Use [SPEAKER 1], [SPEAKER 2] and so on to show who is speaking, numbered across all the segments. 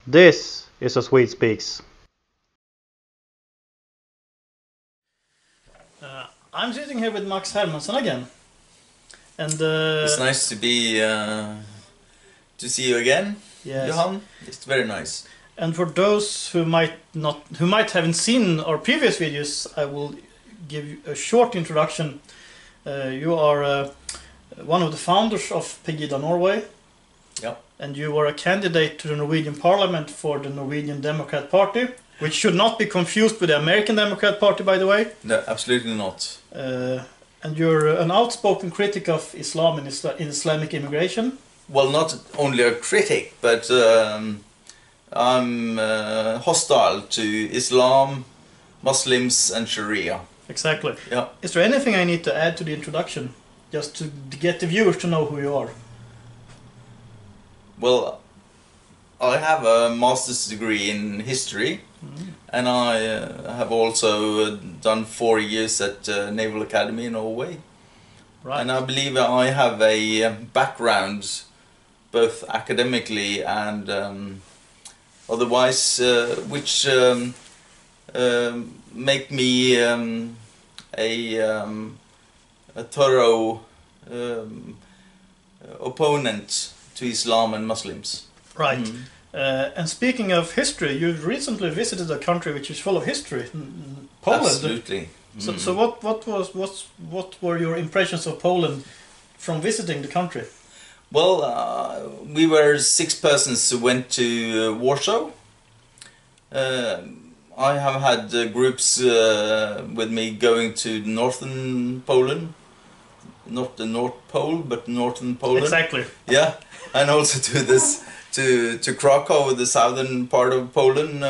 [SPEAKER 1] This is a Swede Speaks.
[SPEAKER 2] I'm sitting here with Max Hermansson again, and
[SPEAKER 3] It's nice to be to see you again,
[SPEAKER 2] yes.
[SPEAKER 3] Johan. It's very nice.
[SPEAKER 2] And for those who might haven't seen our previous videos, I will give you a short introduction. You are one of the founders of Pegida Norway.
[SPEAKER 3] Yep.
[SPEAKER 2] And you were a candidate to the Norwegian Parliament for the Norwegian Democrat Party, which should not be confused with the American Democrat Party, by the way.
[SPEAKER 3] No, absolutely not.
[SPEAKER 2] And you're an outspoken critic of Islam and Islamic immigration.
[SPEAKER 3] Well, not only a critic, but I'm hostile to Islam, Muslims and Sharia.
[SPEAKER 2] Exactly.
[SPEAKER 3] Yeah.
[SPEAKER 2] Is there anything I need to add to the introduction, just to get the viewers to know who you are?
[SPEAKER 3] Well, I have a master's degree in history, and I have also done 4 years at Naval Academy in Norway.
[SPEAKER 2] Right.
[SPEAKER 3] And I believe I have a background, both academically and otherwise, which make me a thorough opponent to Islam and Muslims.
[SPEAKER 2] Right. And speaking of history, you've recently visited a country which is full of history, Poland.
[SPEAKER 3] Absolutely.
[SPEAKER 2] So what were your impressions of Poland from visiting the country?
[SPEAKER 3] Well, we were 6 persons who went to Warsaw. I have had groups with me going to northern Poland, not the North Pole, but northern Poland.
[SPEAKER 2] Exactly.
[SPEAKER 3] Yeah, and also to this to Krakow, the southern part of Poland.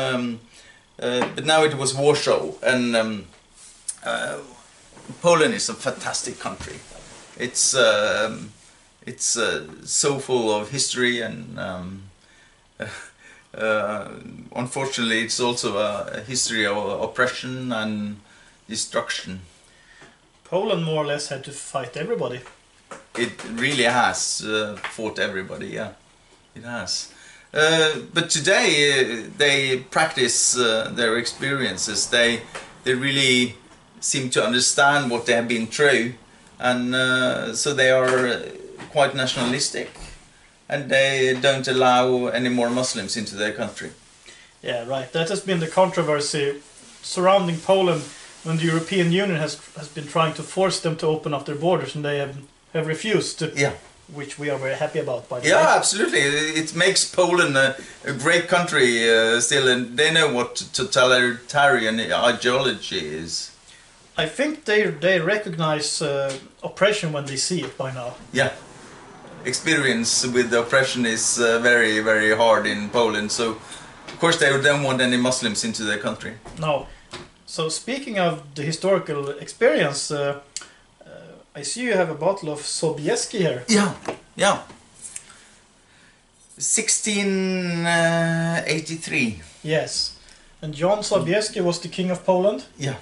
[SPEAKER 3] But now it was Warsaw, and Poland is a fantastic country. It's so full of history, and unfortunately it's also a history of oppression and destruction.
[SPEAKER 2] Poland more or less had to fight everybody.
[SPEAKER 3] It really has fought everybody, yeah, it has. But today they practice their experiences. They really seem to understand what they have been through, and so they are quite nationalistic, and they don't allow any more Muslims into their country.
[SPEAKER 2] Yeah, right. That has been the controversy surrounding Poland when the European Union has been trying to force them to open up their borders, and they have refused to. Yeah. Which we are very happy about, by the way.
[SPEAKER 3] Yeah, absolutely. It makes Poland a great country still, and they know what totalitarian ideology is.
[SPEAKER 2] I think they recognize oppression when they see it by now.
[SPEAKER 3] Yeah. Experience with the oppression is very, very hard in Poland, so of course they don't want any Muslims into their country.
[SPEAKER 2] No. So speaking of the historical experience, I see you have a bottle of Sobieski here.
[SPEAKER 3] Yeah, yeah. 1683.
[SPEAKER 2] Yes. And John Sobieski was the king of Poland.
[SPEAKER 3] Yeah.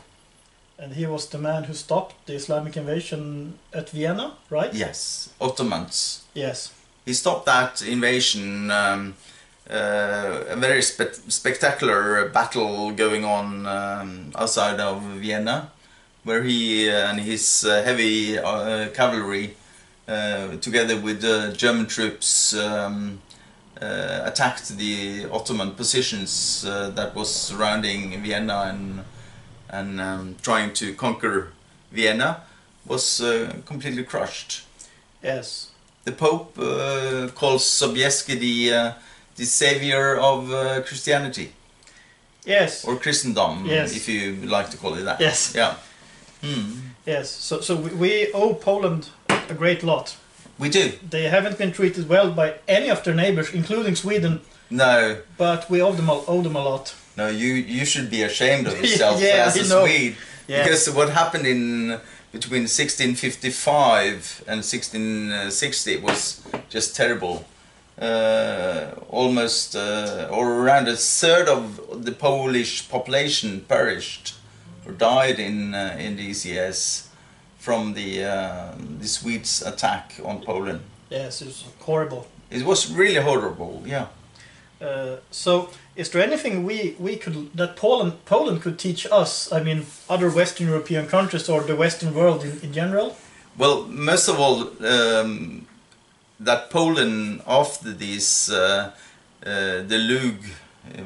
[SPEAKER 2] And he was the man who stopped the Islamic invasion at Vienna, right?
[SPEAKER 3] Yes, Ottomans.
[SPEAKER 2] Yes.
[SPEAKER 3] He stopped that invasion. A very spectacular battle going on outside of Vienna, where he and his heavy cavalry, together with German troops, attacked the Ottoman positions that was surrounding Vienna, and trying to conquer Vienna, was completely crushed.
[SPEAKER 2] Yes.
[SPEAKER 3] The Pope calls Sobieski the savior of Christianity.
[SPEAKER 2] Yes.
[SPEAKER 3] Or Christendom,
[SPEAKER 2] yes,
[SPEAKER 3] if you like to call it that.
[SPEAKER 2] Yes.
[SPEAKER 3] Yeah.
[SPEAKER 2] Yes. So we owe Poland a great lot.
[SPEAKER 3] We do.
[SPEAKER 2] They haven't been treated well by any of their neighbors, including Sweden.
[SPEAKER 3] No.
[SPEAKER 2] But we owe them a lot.
[SPEAKER 3] No, you should be ashamed of yourself
[SPEAKER 2] yeah,
[SPEAKER 3] as a Swede.
[SPEAKER 2] Yes.
[SPEAKER 3] Because what happened between 1655 and 1660 was just terrible. Almost or around a third of the Polish population perished or died in these years from the Swedes' attack on Poland.
[SPEAKER 2] Yes, it was horrible.
[SPEAKER 3] It was really horrible, yeah.
[SPEAKER 2] So, is there anything we could that Poland could teach us? I mean, other Western European countries or the Western world in general?
[SPEAKER 3] Well, most of all, that Poland after this the Lug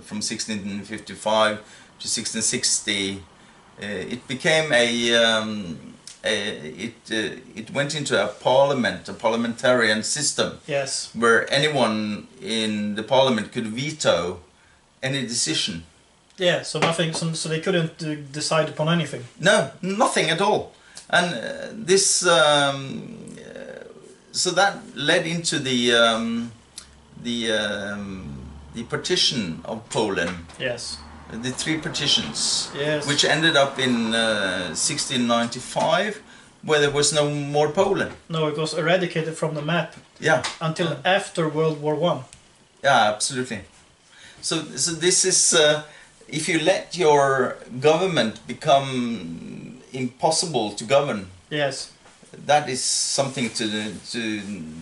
[SPEAKER 3] from 1655 to 1660, it became it went into a parliamentarian system.
[SPEAKER 2] Yes.
[SPEAKER 3] Where anyone in the parliament could veto any decision.
[SPEAKER 2] Yeah, so nothing. So they couldn't decide upon anything.
[SPEAKER 3] No, nothing at all. And so that led into the partition of Poland.
[SPEAKER 2] Yes.
[SPEAKER 3] The three partitions.
[SPEAKER 2] Yes.
[SPEAKER 3] Which ended up in 1695, where there was no more Poland.
[SPEAKER 2] No, it was eradicated from the map.
[SPEAKER 3] Yeah.
[SPEAKER 2] Until after World War I.
[SPEAKER 3] Yeah, absolutely. So this is if you let your government become impossible to govern.
[SPEAKER 2] Yes.
[SPEAKER 3] That is something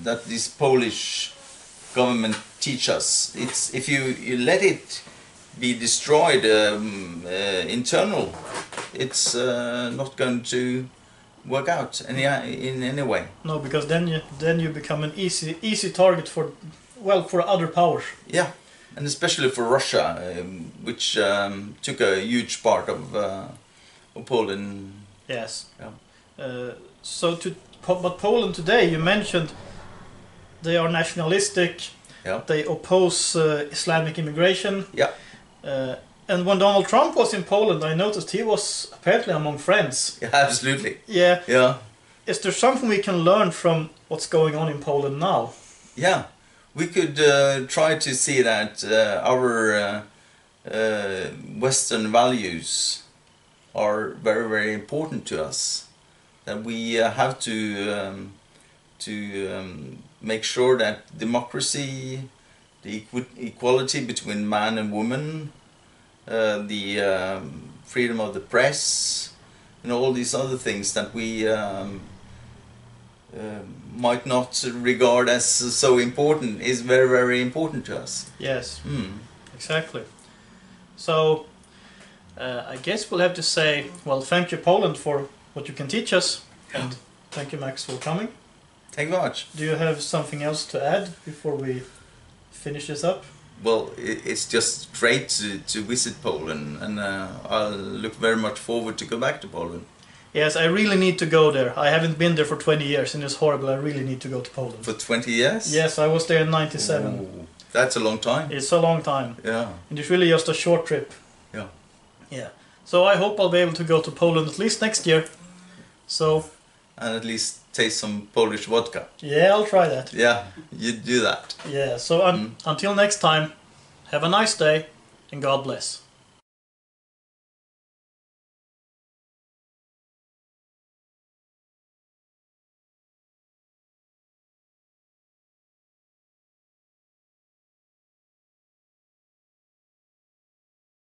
[SPEAKER 3] that this Polish government teach us. It's if you let it be destroyed internal, it's not going to work out in any way.
[SPEAKER 2] No, because then you become an easy target for other powers.
[SPEAKER 3] Yeah, and especially for Russia, which took a huge part of Poland.
[SPEAKER 2] Yes.
[SPEAKER 3] Yeah.
[SPEAKER 2] But Poland today, you mentioned, they are nationalistic.
[SPEAKER 3] Yeah.
[SPEAKER 2] They oppose Islamic immigration.
[SPEAKER 3] Yeah.
[SPEAKER 2] And when Donald Trump was in Poland, I noticed he was apparently among friends.
[SPEAKER 3] Yeah, absolutely.
[SPEAKER 2] Yeah.
[SPEAKER 3] Yeah.
[SPEAKER 2] Is there something we can learn from what's going on in Poland now?
[SPEAKER 3] Yeah, we could try to see that our Western values are very, very important to us. That we have to make sure that democracy, the equality between man and woman, the freedom of the press, and all these other things that we might not regard as so important is very, very important to us.
[SPEAKER 2] Yes, exactly. So I guess we'll have to say, well, thank you, Poland, for what you can teach us, and thank you, Max, for coming.
[SPEAKER 3] Thank you very much.
[SPEAKER 2] Do you have something else to add before we finish this up?
[SPEAKER 3] Well, it's just great to visit Poland, and I'll look very much forward to go back to Poland.
[SPEAKER 2] Yes, I really need to go there. I haven't been there for 20 years and it's horrible. I really need to go to Poland.
[SPEAKER 3] For 20 years?
[SPEAKER 2] Yes, I was there in 97.
[SPEAKER 3] Ooh, that's a long time.
[SPEAKER 2] It's a long time.
[SPEAKER 3] Yeah.
[SPEAKER 2] And it's really just a short trip.
[SPEAKER 3] Yeah.
[SPEAKER 2] Yeah. So I hope I'll be able to go to Poland at least next year. So.
[SPEAKER 3] And at least taste some Polish vodka.
[SPEAKER 2] Yeah, I'll try that.
[SPEAKER 3] Yeah, you do that.
[SPEAKER 2] Yeah, so until next time, have a nice day and God bless.